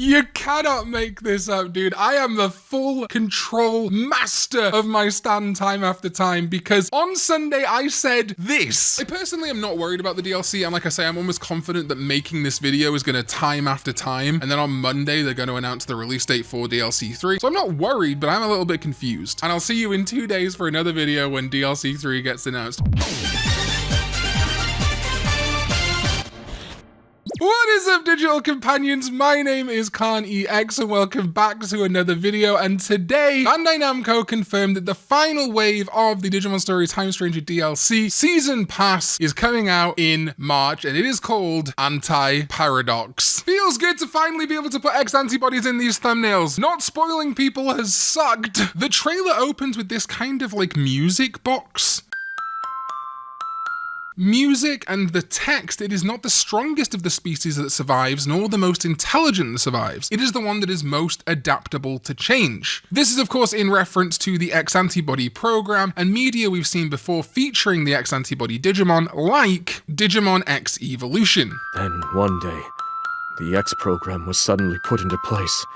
You cannot make this up, dude. I am the full control master of my stand time after time because on Sunday I said this. I personally am not worried about the DLC, and like I say, I'm almost confident that making this video is going to time after time, and then on Monday they're going to announce the release date for DLC 3. So I'm not worried, but I'm a little bit confused. And I'll see you in 2 days for another video when DLC 3 gets announced. What is up, digital companions? My name is Karn EX and welcome back to another video, and today Bandai Namco confirmed that the final wave of the Digimon Story Time Stranger DLC Season Pass is coming out in March, and it is called Anti-Paradox. Feels good to finally be able to put x-antibodies in these thumbnails. Not spoiling people has sucked. The trailer opens with this kind of like music box. Music and the text, it is not the strongest of the species that survives, nor the most intelligent that survives. It is the one that is most adaptable to change. This is of course in reference to the X-antibody program and media we've seen before featuring the X-antibody Digimon, like Digimon X Evolution. Then one day, the X program was suddenly put into place,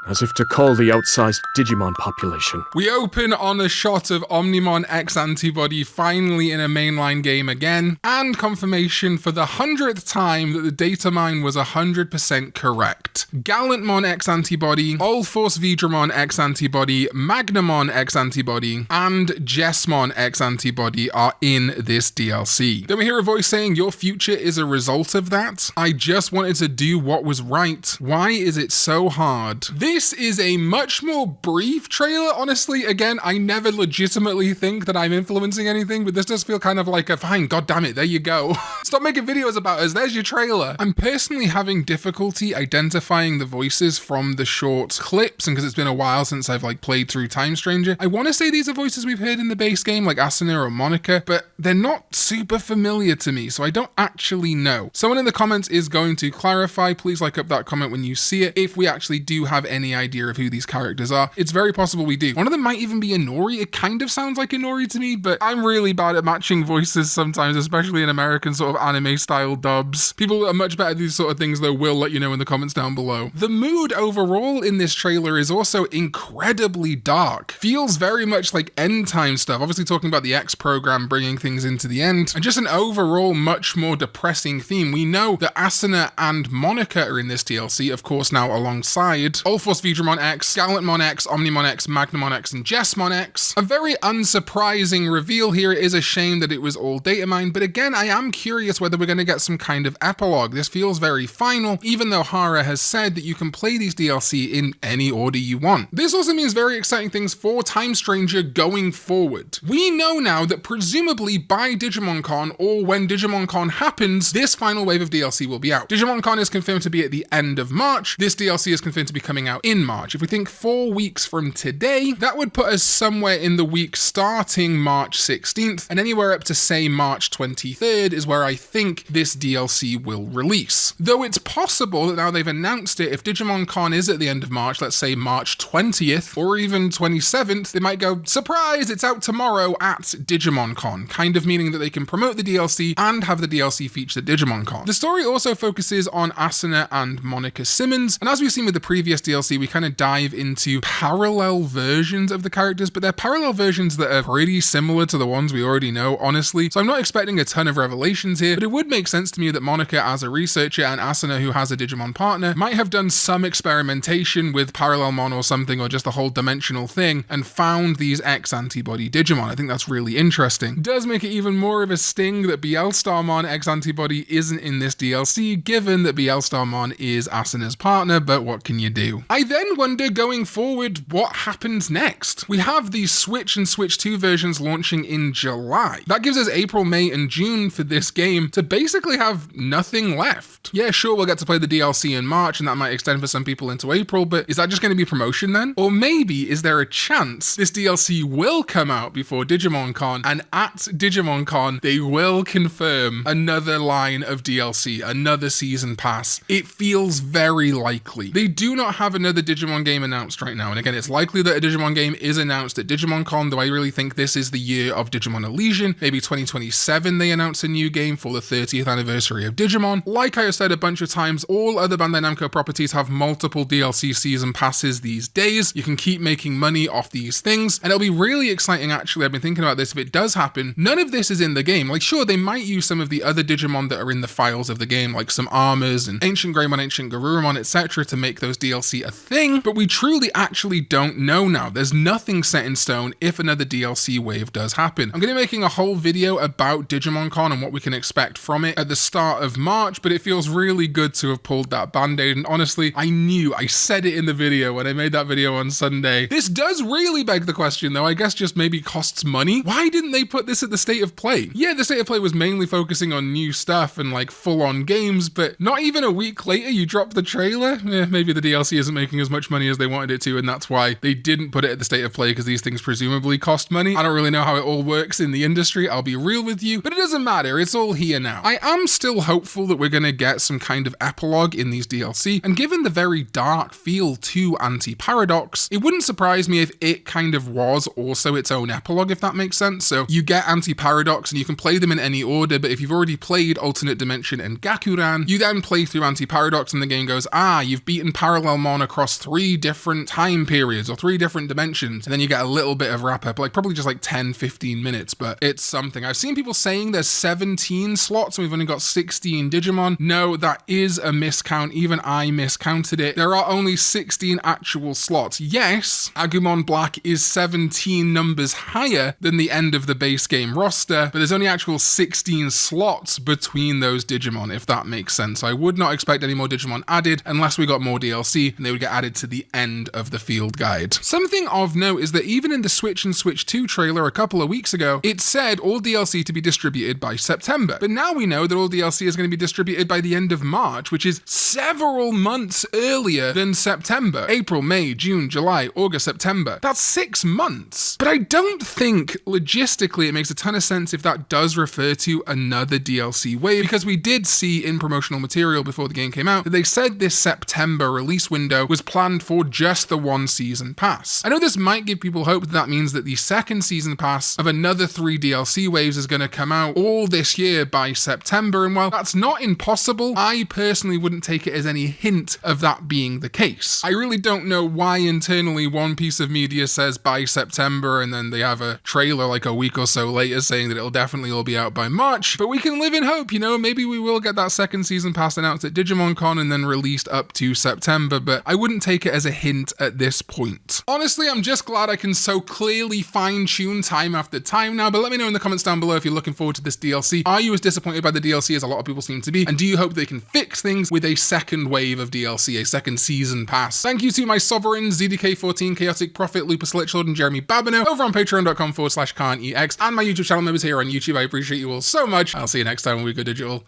as if to cull the outsized Digimon population. We open on a shot of Omnimon X-antibody finally in a mainline game again, and confirmation for the 100th time that the data mine was 100% correct. Gallantmon X-antibody, Allforce Vidramon X-antibody, Magnamon X-antibody, and Jessmon X-antibody are in this DLC. Then we hear a voice saying, "Your future is a result of that. I just wanted to do what was right. Why is it so hard?" This is a much more brief trailer, honestly. Again, I never legitimately think that I'm influencing anything, but this does feel kind of like a fine, goddammit, there you go. Stop making videos about us, there's your trailer. I'm personally having difficulty identifying the voices from the short clips, and because it's been a while since I've like played through Time Stranger, I want to say these are voices we've heard in the base game, like Asuna or Monica, but they're not super familiar to me, so I don't actually know. Someone in the comments is going to clarify. Please like up that comment when you see it, if we actually do have any idea of who these characters are. It's very possible we do. One of them might even be Inori. It kind of sounds like Inori to me, but I'm really bad at matching voices sometimes, especially in American sort of anime style dubs. People that are much better at these sort of things though will let you know in the comments down below. The mood overall in this trailer is also incredibly dark. Feels very much like end time stuff. Obviously talking about the X program bringing things into the end, and just an overall much more depressing theme. We know that Asuna and Monica are in this DLC, of course now alongside Allforce Vidramon X, Gallantmon X, Omnimon X, Magnamon X, and Jessmon X. A very unsurprising reveal here. It is a shame that it was all data mined, but again, I am curious whether we're going to get some kind of epilogue. This feels very final, even though Hara has said that you can play these DLC in any order you want. This also means very exciting things for Time Stranger going forward. We know now that presumably by DigimonCon, or when DigimonCon happens, this final wave of DLC will be out. DigimonCon is confirmed to be at the end of March. This DLC is confirmed to be coming out in March. If we think 4 weeks from today, that would put us somewhere in the week starting March 16th, and anywhere up to say March 23rd is where I think this DLC will release. Though it's possible that now they've announced it, if DigimonCon is at the end of March, let's say March 20th or even 27th, they might go, surprise, it's out tomorrow at DigimonCon, kind of meaning that they can promote the DLC and have the DLC feature DigimonCon. The story also focuses on Asuna and Monica Simmons, and as we've seen with the previous DLC, we kind of dive into parallel versions of the characters, but they're parallel versions that are pretty similar to the ones we already know, honestly. So I'm not expecting a ton of revelations here, but it would make sense to me that Monica as a researcher and Asuna who has a Digimon partner might have done some experimentation with Parallelmon or something, or just the whole dimensional thing, and found these X-antibody Digimon. I think that's really interesting. It does make it even more of a sting that Bielstarmon X-antibody isn't in this DLC, given that Bielstarmon is Asuna's partner, but what can you do? I then wonder going forward what happens next. We have the Switch and Switch 2 versions launching in July. That gives us April, May, and June for this game to basically have nothing left. Yeah, sure, we'll get to play the DLC in March, and that might extend for some people into April, but is that just going to be promotion then? Or maybe is there a chance this DLC will come out before DigimonCon, and at DigimonCon they will confirm another line of DLC, another season pass? It feels very likely. They do not have enough another Digimon game announced right now. And again, it's likely that a Digimon game is announced at Digimon Con, though I really think this is the year of Digimon Elysian. Maybe 2027 they announce a new game for the 30th anniversary of Digimon. Like I have said a bunch of times, all other Bandai Namco properties have multiple DLC season passes these days. You can keep making money off these things, and it'll be really exciting actually. I've been thinking about this. If it does happen, none of this is in the game. Like, sure, they might use some of the other Digimon that are in the files of the game, like some armors and Ancient Greymon, Ancient Garurumon, etc., to make those DLC a thing, but we truly actually don't know now. There's nothing set in stone if another DLC wave does happen. I'm going to be making a whole video about Digimon Con and what we can expect from it at the start of March, but it feels really good to have pulled that band-aid, and honestly, I said it in the video when I made that video on Sunday. This does really beg the question, though, I guess just maybe costs money. Why didn't they put this at the State of Play? Yeah, the State of Play was mainly focusing on new stuff and like full-on games, but not even a week later you drop the trailer? Maybe the DLC isn't making as much money as they wanted it to, and that's why they didn't put it at the State of Play, because these things presumably cost money. I don't really know how it all works in the industry, I'll be real with you, but it doesn't matter, it's all here now. I am still hopeful that we're going to get some kind of epilogue in these DLC, and given the very dark feel to Anti-Paradox, it wouldn't surprise me if it kind of was also its own epilogue, if that makes sense. So you get Anti-Paradox and you can play them in any order, but if you've already played Alternate Dimension and Gakuran, you then play through Anti-Paradox and the game goes, you've beaten Parallelmon across 3 different time periods or 3 different dimensions, and then you get a little bit of wrap-up, like probably just like 10-15 minutes, but it's something. I've seen people saying there's 17 slots and we've only got 16 Digimon. No, that is a miscount. Even I miscounted it. There are only 16 actual slots. Yes, Agumon Black is 17 numbers higher than the end of the base game roster, but there's only actual 16 slots between those Digimon, if that makes sense. I would not expect any more Digimon added unless we got more DLC, and they would get added to the end of the field guide. Something of note is that even in the Switch and Switch 2 trailer a couple of weeks ago, it said all DLC to be distributed by September. But now we know that all DLC is going to be distributed by the end of March, which is several months earlier than September. April, May, June, July, August, September. That's 6 months. But I don't think logistically it makes a ton of sense if that does refer to another DLC wave, because we did see in promotional material before the game came out that they said this September release window was planned for just the 1 season pass. I know this might give people hope that means that the 2nd season pass of another 3 DLC waves is going to come out all this year by September, and while that's not impossible, I personally wouldn't take it as any hint of that being the case. I really don't know why internally one piece of media says by September and then they have a trailer like a week or so later saying that it'll definitely all be out by March, but we can live in hope, you know, maybe we will get that 2nd season pass announced at Digimon Con and then released up to September, but I wouldn't take it as a hint at this point. Honestly, I'm just glad I can so clearly fine-tune time after time now, but let me know in the comments down below if you're looking forward to this DLC. Are you as disappointed by the DLC as a lot of people seem to be? And do you hope they can fix things with a 2nd wave of DLC, a 2nd season pass? Thank you to my sovereigns, ZDK14, Chaotic Prophet, Lupus Lichlord, and Jeremy Babineau over on patreon.com/Karn EX, and my YouTube channel members here on YouTube. I appreciate you all so much. I'll see you next time when we go digital.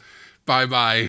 Bye bye.